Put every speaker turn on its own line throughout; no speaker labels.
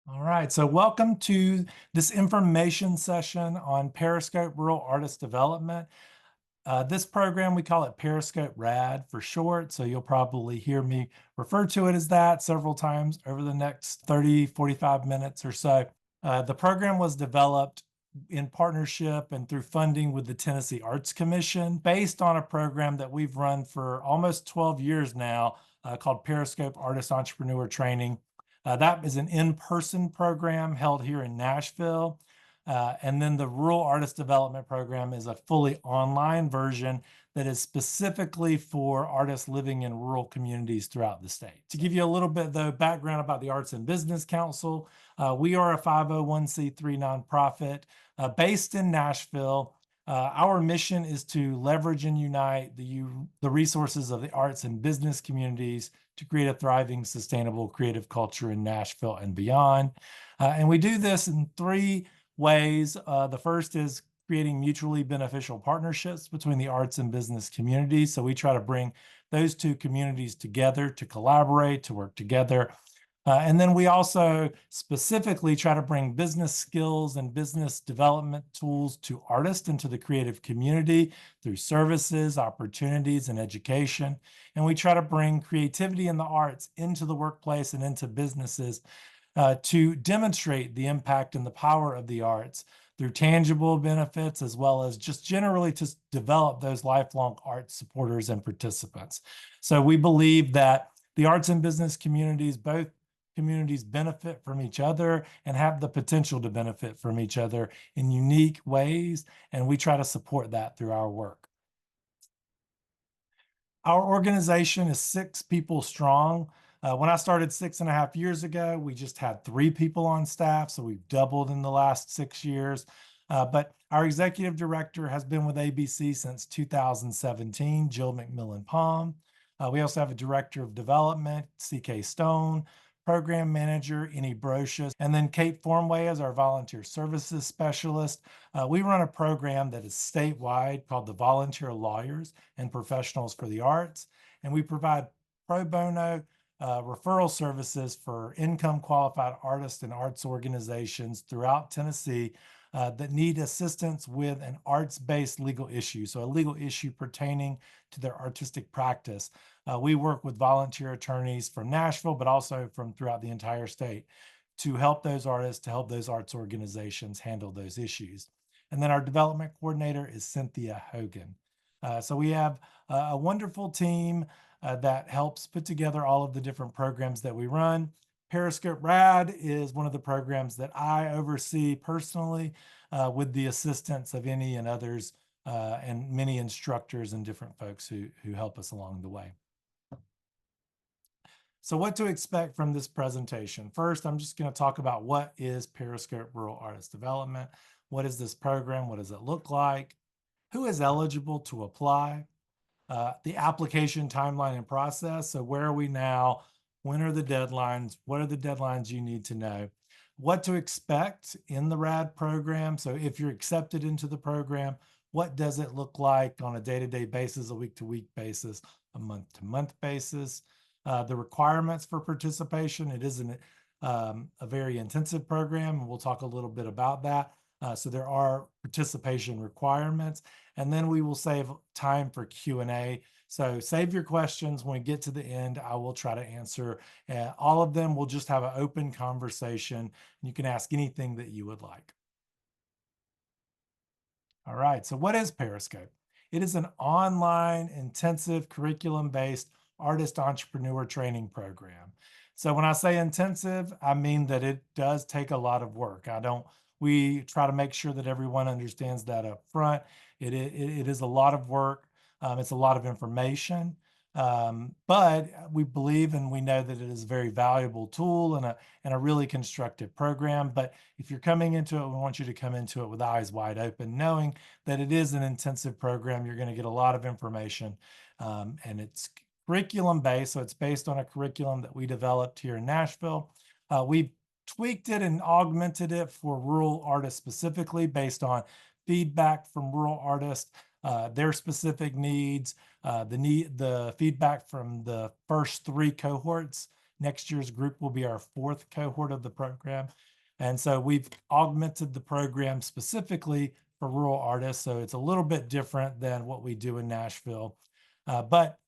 All right, so welcome to this information session on Periscope Rural Artist Development. This program, we call it Periscope RAD for short, so you'll probably hear me refer to it as that several times over the next 30, 45 minutes or so. The program was developed in partnership and through funding with the Tennessee Arts Commission based on a program that we've run for almost 12 years now called Periscope Artist Entrepreneur Training. That is an in-person program held here in Nashville. And then the Rural Artist Development Program is a fully online version that is specifically for artists living in rural communities throughout the state. To give you a little bit, though, background about the Arts and Business Council, we are a 501c3 nonprofit based in Nashville. Our mission is to leverage and unite the resources of the arts and business communities to create a thriving, sustainable, creative culture in Nashville and beyond. And we do this in three ways. The first is creating mutually beneficial partnerships between the arts and business communities. So we try to bring those two communities together to collaborate, to work together. And then we also specifically try to bring business skills and business development tools to artists and to the creative community through services, opportunities, and education. And we try to bring creativity in the arts into the workplace and into businesses to demonstrate the impact and the power of the arts through tangible benefits, as well as just generally to develop those lifelong arts supporters and participants. So we believe that the arts and business communities, both communities benefit from each other and have the potential to benefit from each other in unique ways, and we try to support that through our work. Our organization is 6 people strong. When I started 6.5 years ago, we just had 3 people on staff, so we've doubled in the last 6 years. But our executive director has been with ABC since 2017, Jill McMillan-Palm. We also have a director of development, CK Stone, program manager, Any Brocious, and then Kate Formway as our volunteer services specialist. We run a program that is statewide called the Volunteer Lawyers and Professionals for the Arts, and we provide pro bono referral services for income qualified artists and arts organizations throughout Tennessee that need assistance with an arts-based legal issue, so a legal issue pertaining to their artistic practice. We work with volunteer attorneys from Nashville, but also from throughout the entire state to help those artists, to help those arts organizations handle those issues. And then our development coordinator is Cynthia Hogan. So we have a wonderful team that helps put together all of the different programs that we run. Periscope RAD is one of the programs that I oversee personally with the assistance of any and others and many instructors and different folks who help us along the way. So what to expect from this presentation? First, I'm just going to talk about what is Periscope Rural Artist Development. What is this program? What does it look like? Who is eligible to apply? The application timeline and process. So where are we now? When are the deadlines? What are the deadlines you need to know? What to expect in the RAD program. So if you're accepted into the program, what does it look like on a day-to-day basis, a week-to-week basis, a month-to-month basis? The requirements for participation. It is a very intensive program, and we'll talk a little bit about that. So there are participation requirements, and then we will save time for Q&A. So save your questions. When we get to the end, I will try to answer all of them. We'll just have an open conversation. You can ask anything that you would like. All right, so what is Periscope? It is an online, intensive, curriculum-based artist entrepreneur training program. So when I say intensive, I mean that it does take a lot of work. We try to make sure that everyone understands that up front. It is a lot of work. It's a lot of information, but we believe and we know that it is a very valuable tool and a really constructive program. But if you're coming into it, we want you to come into it with eyes wide open, knowing that it is an intensive program. You're going to get a lot of information, and it's curriculum based. So it's based on a curriculum that we developed here in Nashville. We've tweaked it and augmented it for rural artists specifically based on feedback from rural artists, their specific needs, the feedback from the first 3 cohorts Next year's group will be our 4th cohort of the program. And so we've augmented the program specifically for rural artists. So it's a little bit different than what we do in Nashville. But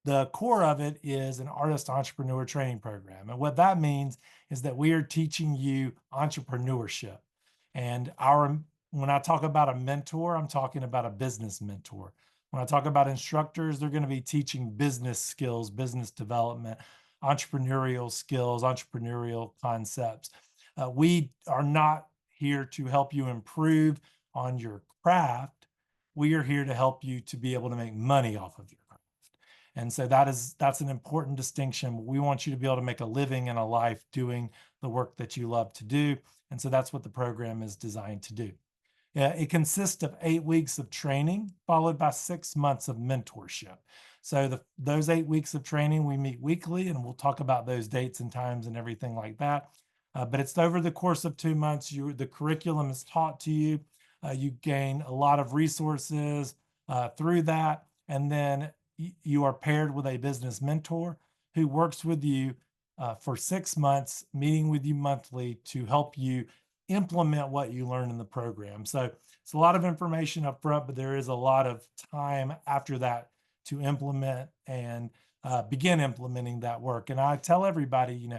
the core of it is an artist entrepreneur training program. And what that means is that we are teaching you entrepreneurship. And when I talk about a mentor, I'm talking about a business mentor. When I talk about instructors, they're going to be teaching business skills, business development, entrepreneurial skills, entrepreneurial concepts. We are not here to help you improve on your craft. We are here to help you to be able to make money off of your craft. And so that's an important distinction. We want you to be able to make a living and a life doing the work that you love to do. And so that's what the program is designed to do. It consists of 8 weeks of training, followed by 6 months of mentorship. So those 8 weeks of training, we meet weekly, and we'll talk about those dates and times and everything like that. But it's over the course of 2 months. The curriculum is taught to you. You gain a lot of resources through that. And then you are paired with a business mentor who works with you for 6 months, meeting with you monthly to help you implement what you learn in the program. So it's a lot of information up front, but there is a lot of time after that to implement and begin implementing that work. And I tell everybody,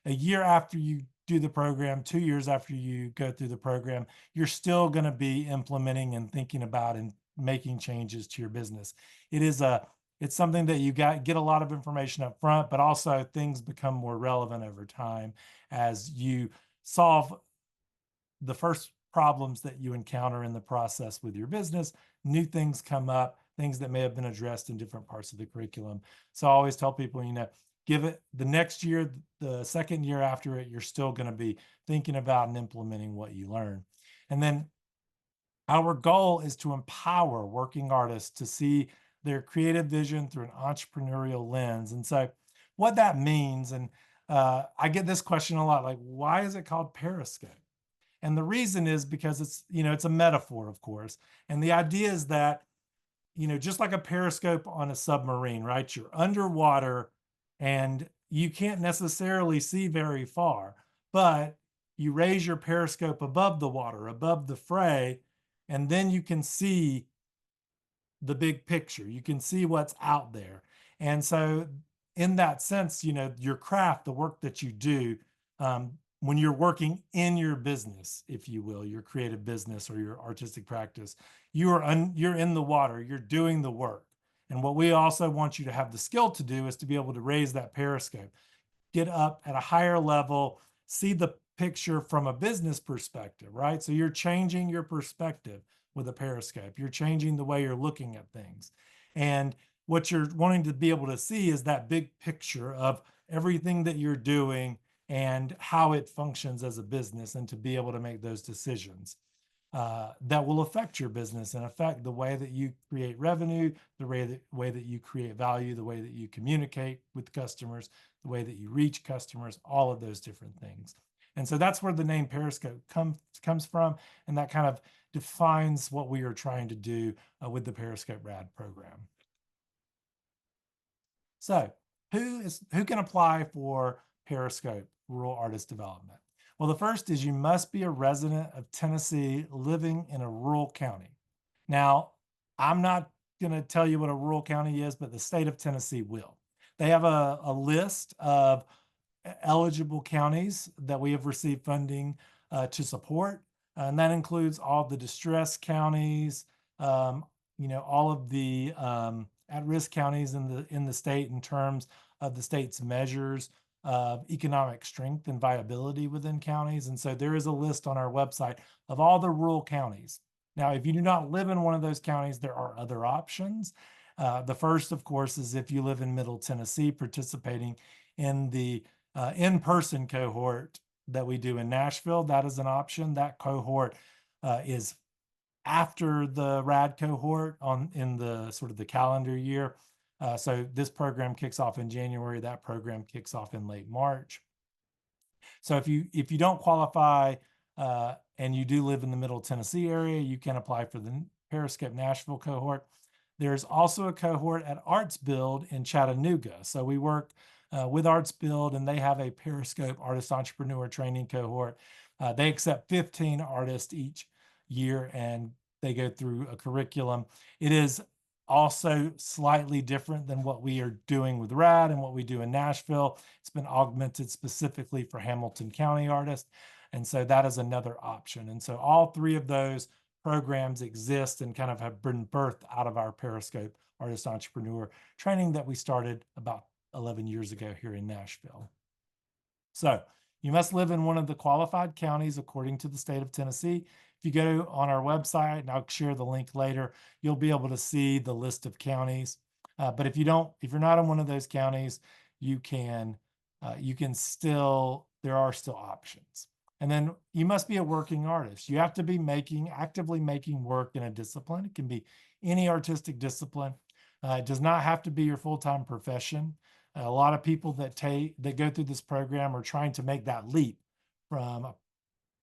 a year after you do the program, 2 years after you go through the program, you're still going to be implementing and thinking about and making changes to your business. It's something that you get a lot of information up front, but also things become more relevant over time as you solve the first problems that you encounter in the process with your business. New things come up, things that may have been addressed in different parts of the curriculum. So I always tell people, give it the next year, the second year after it, you're still going to be thinking about and implementing what you learn. And then our goal is to empower working artists to see their creative vision through an entrepreneurial lens. And so what that means, and I get this question a lot, like, why is it called Periscope? And the reason is because it's a metaphor, of course. And the idea is that, just like a periscope on a submarine, right? You're underwater and you can't necessarily see very far, but you raise your periscope above the water, above the fray, and then you can see the big picture. You can see what's out there. And so in that sense, your craft, the work that you do, when you're working in your business, if you will, your creative business or your artistic practice, you're in the water, you're doing the work. And what we also want you to have the skill to do is to be able to raise that periscope, get up at a higher level, see the picture from a business perspective, right? So you're changing your perspective with a periscope. You're changing the way you're looking at things. And what you're wanting to be able to see is that big picture of everything that you're doing and how it functions as a business, and to be able to make those decisions that will affect your business and affect the way that you create revenue, the way that you create value, the way that you communicate with customers, the way that you reach customers, all of those different things. And so that's where the name Periscope comes from, and that kind of defines what we are trying to do with the Periscope RAD program. So who can apply for Periscope Rural Artist Development? Well, the first is you must be a resident of Tennessee living in a rural county. Now, I'm not going to tell you what a rural county is, but the state of Tennessee will. They have a list of eligible counties that we have received funding to support. And that includes all the distressed counties, all of the at-risk counties in the state in terms of the state's measures of economic strength and viability within counties. And so there is a list on our website of all the rural counties. Now, if you do not live in one of those counties, there are other options. The first, of course, is if you live in Middle Tennessee, participating in the in-person cohort that we do in Nashville. That is an option. That cohort is after the RAD cohort in the sort of the calendar year. So this program kicks off in January. That program kicks off in late March. So if you don't qualify and you do live in the Middle Tennessee area, you can apply for the Periscope Nashville cohort. There's also a cohort at Arts Build in Chattanooga. So we work with Arts Build, and they have a Periscope Artist Entrepreneur Training Cohort. They accept 15 artists each year, and they go through a curriculum. It is also slightly different than what we are doing with RAD and what we do in Nashville. It's been augmented specifically for Hamilton County artists. And so that is another option. And so all three of those programs exist and kind of have been birthed out of our Periscope Artist Entrepreneur training that we started about 11 years ago here in Nashville. So you must live in one of the qualified counties according to the state of Tennessee. If you go on our website, and I'll share the link later, you'll be able to see the list of counties. But if you're not in one of those counties, you can still, there are still options. And then you must be a working artist. You have to be actively making work in a discipline. It can be any artistic discipline. It does not have to be your full-time profession. A lot of people that go through this program are trying to make that leap from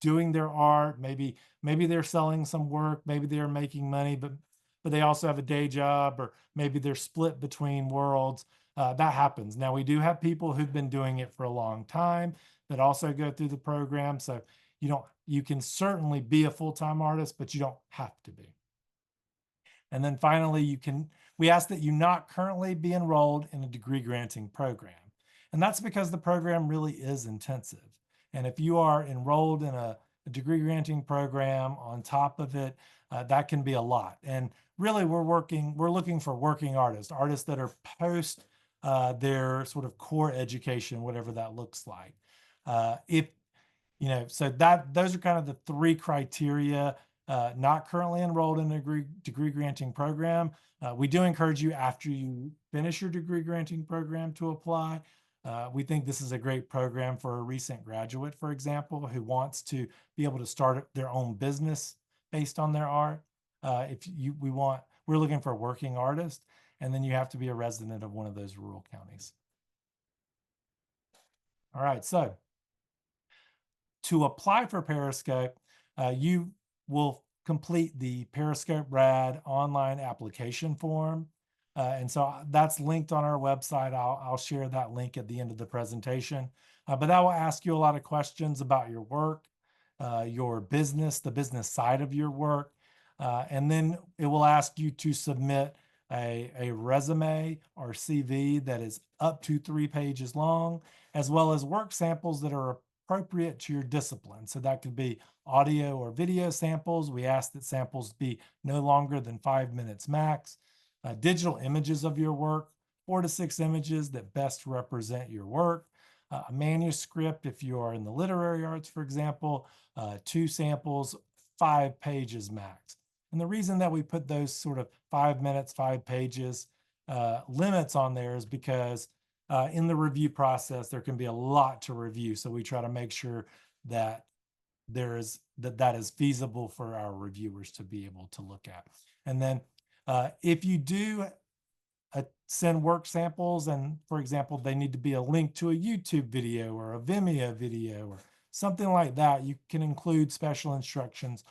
doing their art. Maybe they're selling some work, maybe they're making money, but they also have a day job, or maybe they're split between worlds. That happens. Now, we do have people who've been doing it for a long time that also go through the program. So you can certainly be a full-time artist, but you don't have to be. And then finally, we ask that you not currently be enrolled in a degree granting program. And that's because the program really is intensive. And if you are enrolled in a degree granting program on top of it, that can be a lot. And really, we're looking for working artists that are post their sort of core education, whatever that looks like. So those are kind of the three criteria. Not currently enrolled in a degree granting program. We do encourage you, after you finish your degree granting program, to apply. We think this is a great program for a recent graduate, for example, who wants to be able to start their own business based on their art. We're looking for a working artist, and then you have to be a resident of one of those rural counties. All right, so to apply for Periscope, you will complete the Periscope RAD online application form. And so that's linked on our website. I'll share that link at the end of the presentation. But that will ask you a lot of questions about your work, your business, the business side of your work. And then it will ask you to submit a resume or CV that is up to 3 pages long, as well as work samples that are appropriate to your discipline. So that could be audio or video samples. We ask that samples be no longer than 5 minutes max. Digital images of your work, 4 to 6 images that best represent your work. A manuscript, if you are in the literary arts, for example, 2 samples, 5 pages max. And the reason that we put those sort of 5 minutes, 5 pages limits on there is because in the review process, there can be a lot to review. So we try to make sure that that is feasible for our reviewers to be able to look at. And then if you do send work samples, and for example, they need to be a link to a YouTube video or a Vimeo video or something like that, you can include special instructions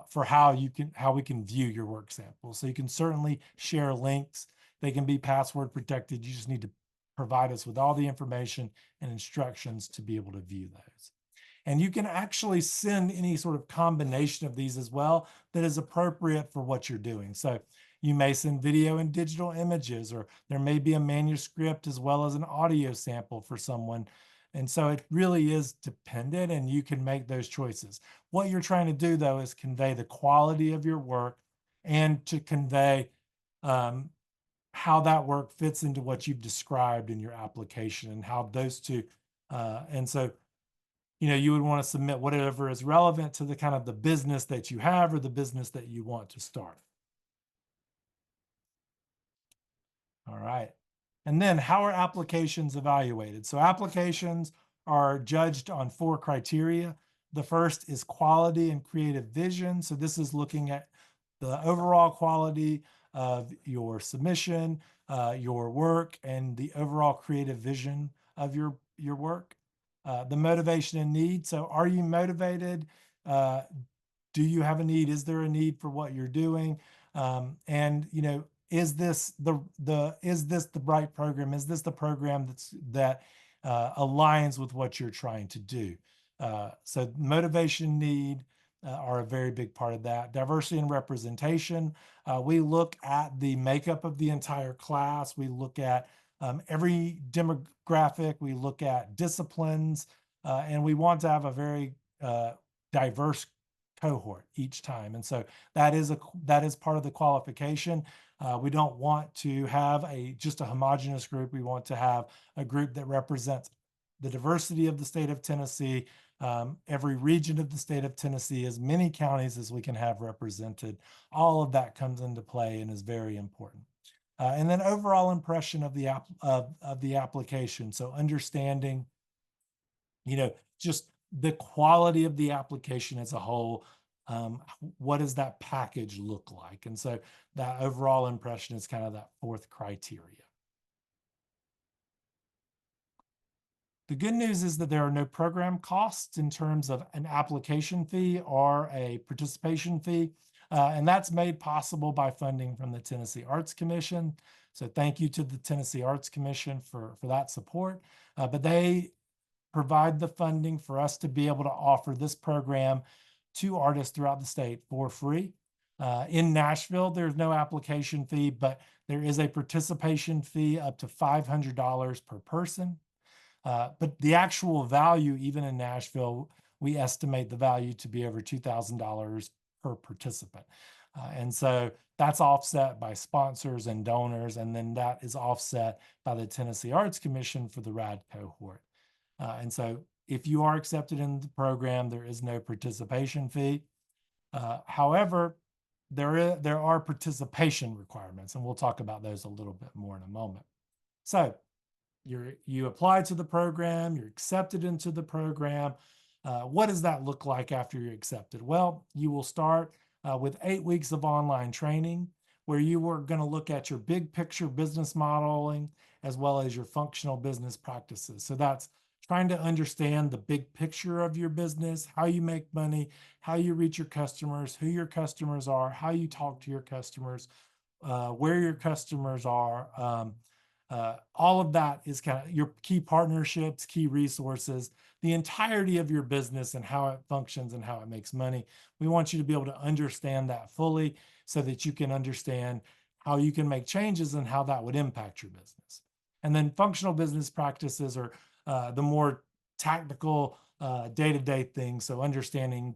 for how we can view your work samples. So you can certainly share links. They can be password protected. You just need to provide us with all the information and instructions to be able to view those. And you can actually send any sort of combination of these as well that is appropriate for what you're doing. So you may send video and digital images, or there may be a manuscript as well as an audio sample for someone. And so it really is dependent, and you can make those choices. What you're trying to do, though, is convey the quality of your work and to convey how that work fits into what you've described in your application, and how those two, and so, you would want to submit whatever is relevant to the kind of the business that you have or the business that you want to start. All right. And then how are applications evaluated? So applications are judged on 4 criteria. The first is quality and creative vision. So this is looking at the overall quality of your submission, your work, and the overall creative vision of your work. The motivation and need. So are you motivated? Do you have a need? Is there a need for what you're doing? And, is this the right program? Is this the program that aligns with what you're trying to do? So motivation, need are a very big part of that. Diversity and representation. We look at the makeup of the entire class. We look at every demographic. We look at disciplines, and we want to have a very diverse cohort each time. And so that is part of the qualification. We don't want to have just a homogenous group. We want to have a group that represents the diversity of the state of Tennessee, every region of the state of Tennessee, as many counties as we can have represented. All of that comes into play and is very important. And then overall impression of the application. So understanding, just the quality of the application as a whole. What does that package look like? And so that overall impression is kind of that fourth criteria. The good news is that there are no program costs in terms of an application fee or a participation fee. And that's made possible by funding from the Tennessee Arts Commission. So thank you to the Tennessee Arts Commission for that support. But they provide the funding for us to be able to offer this program to artists throughout the state for free. In Nashville, there's no application fee, but there is a participation fee up to $500 per person. But the actual value, even in Nashville, we estimate the value to be over $2,000 per participant. And so that's offset by sponsors and donors, and then that is offset by the Tennessee Arts Commission for the RAD cohort. And so if you are accepted in the program, there is no participation fee. However, there are participation requirements, and we'll talk about those a little bit more in a moment. So you apply to the program, you're accepted into the program. What does that look like after you're accepted? Well, you will start with 8 weeks of online training where you are going to look at your big picture business modeling as well as your functional business practices. So that's trying to understand the big picture of your business, how you make money, how you reach your customers, who your customers are, how you talk to your customers, where your customers are. All of that is kind of your key partnerships, key resources, the entirety of your business and how it functions and how it makes money. We want you to be able to understand that fully so that you can understand how you can make changes and how that would impact your business. And then functional business practices are the more tactical day-to-day things. So understanding,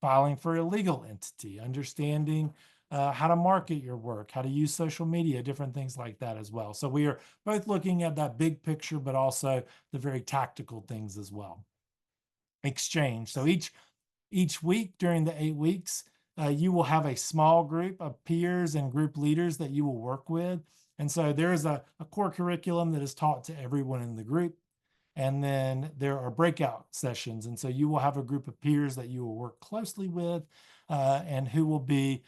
filing for a legal entity, understanding how to market your work, how to use social media, different things like that as well. So we are both looking at that big picture, but also the very tactical things as well. Exchange. So each week during the 8 weeks, you will have a small group of peers and group leaders that you will work with. And so there is a core curriculum that is taught to everyone in the group. And then there are breakout sessions. And so you will have a group of peers that you will work closely with and who will be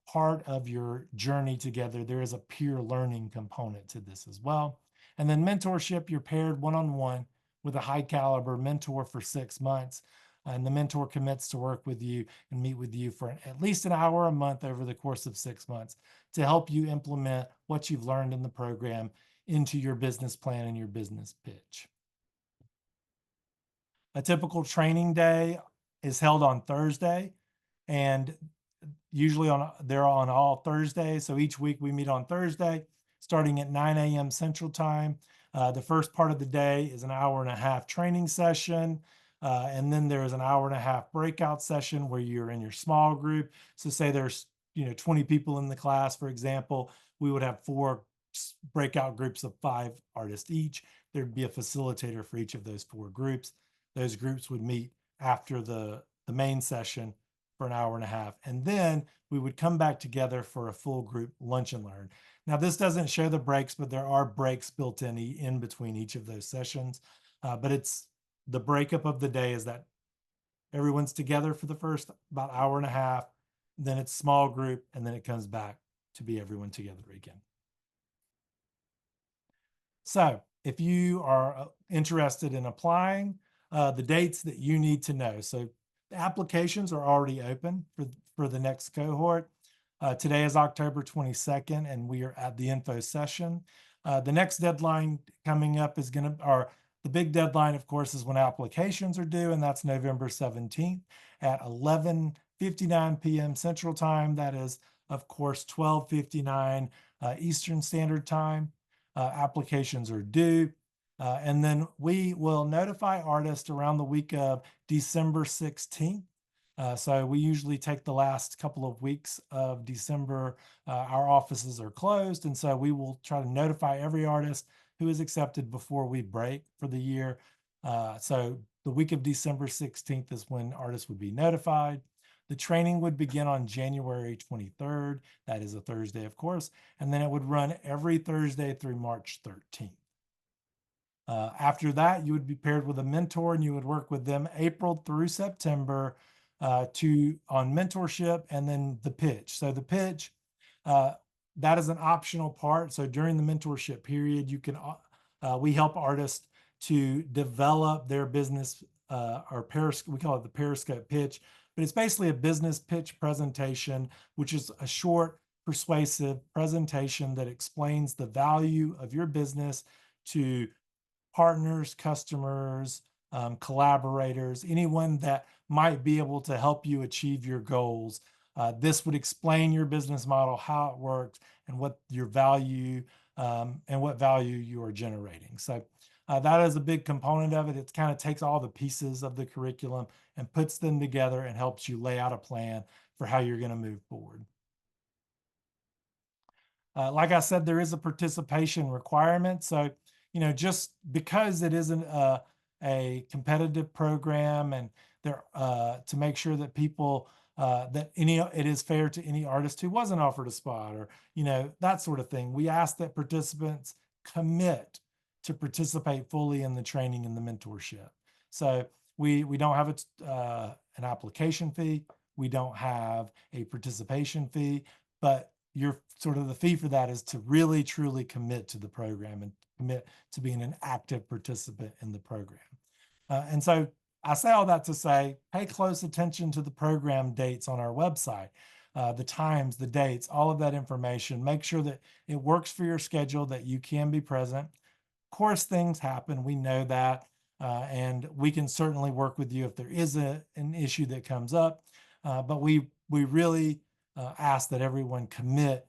part of your journey together. There is a peer learning component to this as well. And then mentorship, you're paired one-on-one with a high caliber mentor for 6 months. And the mentor commits to work with you and meet with you for at least an hour a month over the course of 6 months to help you implement what you've learned in the program into your business plan and your business pitch. A typical training day is held on Thursday, and usually they're on all Thursdays. So each week we meet on Thursday, starting at 9 a.m. Central Time. The first part of the day is an hour-and-a-half training session. And then there's an hour-and-a-half breakout session where you're in your small group. So say there's 20 people in the class, for example, we would have 4 breakout groups of 5 artists each. There'd be a facilitator for each of those 4 groups. Those groups would meet after the main session for an hour-and-a-half. And then we would come back together for a full group lunch and learn. Now, this doesn't show the breaks, but there are breaks built in between each of those sessions. But it's the breakup of the day is that everyone's together for the first about hour-and-a-half, then it's small group, and then it comes back to be everyone together again. So if you are interested in applying, the dates that you need to know. So the applications are already open for the next cohort. Today is October 22nd, and we are at the info session. The next deadline coming up is the big deadline, of course, is when applications are due, and that's November 17th at 11:59 p.m. Central Time. That is, of course, 12:59 Eastern Standard Time. Applications are due. And then we will notify artists around the week of December 16th. So we usually take the last couple of weeks of December. Our offices are closed, and so we will try to notify every artist who is accepted before we break for the year. So the week of December 16th is when artists would be notified. The training would begin on January 23rd. That is a Thursday, of course, and then it would run every Thursday through March 13th. After that, you would be paired with a mentor, and you would work with them April through September on mentorship and then the pitch. So the pitch, that is an optional part. So during the mentorship period, we help artists to develop their business, we call it the Periscope pitch, but it's basically a business pitch presentation, which is a short, persuasive presentation that explains the value of your business to partners, customers, collaborators, anyone that might be able to help you achieve your goals. This would explain your business model, how it works, and what your value and what value you are generating. So that is a big component of it. It kind of takes all the pieces of the curriculum and puts them together and helps you lay out a plan for how you're going to move forward. Like I said, there is a participation requirement. So, just because it isn't a competitive program, and to make sure that people it is fair to any artist who wasn't offered a spot, or that sort of thing, we ask that participants commit to participate fully in the training and the mentorship. So we don't have an application fee, we don't have a participation fee, but the fee for that is to really truly commit to the program and commit to being an active participant in the program. And so I say all that to say, pay close attention to the program dates on our website, the times, the dates, all of that information. Make sure that it works for your schedule, that you can be present. Of course, things happen. We know that. And we can certainly work with you if there is an issue that comes up. But we really ask that everyone commit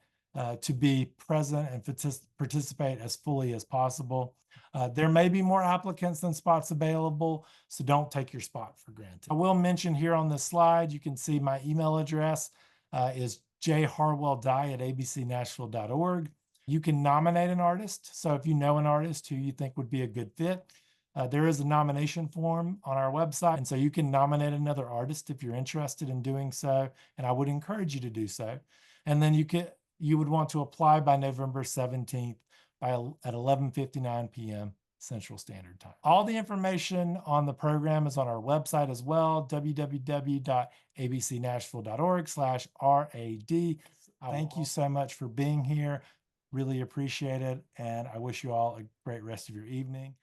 to be present and participate as fully as possible. There may be more applicants than spots available, so don't take your spot for granted. I will mention here on this slide, you can see my email address is jharwelldye@abcnashville.org. You can nominate an artist. So if you know an artist who you think would be a good fit, there is a nomination form on our website, and so you can nominate another artist if you're interested in doing so, and I would encourage you to do so. And then you would want to apply by November 17th at 11:59 p.m. Central Standard Time. All the information on the program is on our website as well, www.abcnashville.org/RAD. Thank you so much for being here. Really appreciate it, and I wish you all a great rest of your evening.